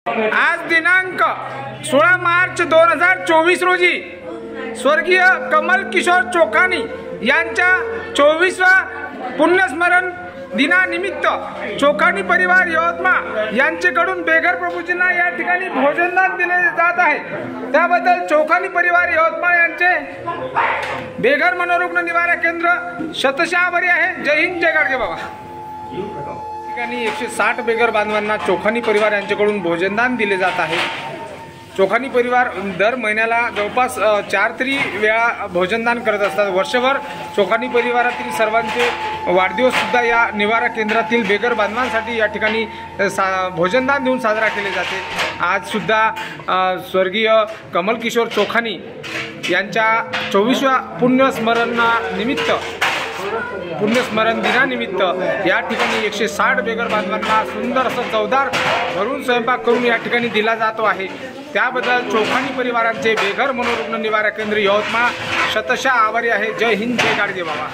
आज दिनांक 16 मार्च 2024 रोजी स्वर्गीय कमल किशोर चोखानी यांच्या 24व्या पुण्यस्मरण दिनानिमित्त चोखानी परिवार यवतमाळ यांच्याकडून बेघर प्रभूजींना या ठिकाणी भोजनदान दिले जात आहे। त्याबद्दल चोखानी परिवार यवतमाळ यांचे बेघर मनोरुग्ण निवारा केंद्र शतशः आभारी आहे। जय हिंद, जय गाडगे बाबा। ठिकाणी 160 बेघर बांधवांना चोखानी परिवार यांच्याकडून भोजनदान दिले जात आहे। चोखानी परिवार दर महिन्याला जवळपास 4 तरी वेळा भोजनदान करत असतात। वर्षभर चोखानी परिवारातील सर्वांचे वाढदिवस सुद्धा या निवारा केंद्रातील बेघर बांधवांसाठी या ठिकाणी भोजनदान देऊन साजरा केले जाते। आज सुद्धा स्वर्गीय कमल किशोर चोखानी यांच्या 24व्या पुण्यस्मरण दिनानिमित्त या ठिकाणी 160 बेघर बांधवांना सुंदर असं चवदार घरून स्वयंपाक करून या ठिकाणी दिला जातो आहे। त्याबद्दल चोखानी परिवारांचे बेघर मनोरुग्ण निवारा केंद्र यवतमाळ शतशः आभारी आहे। जय हिंद, जय गाडगे बाबा।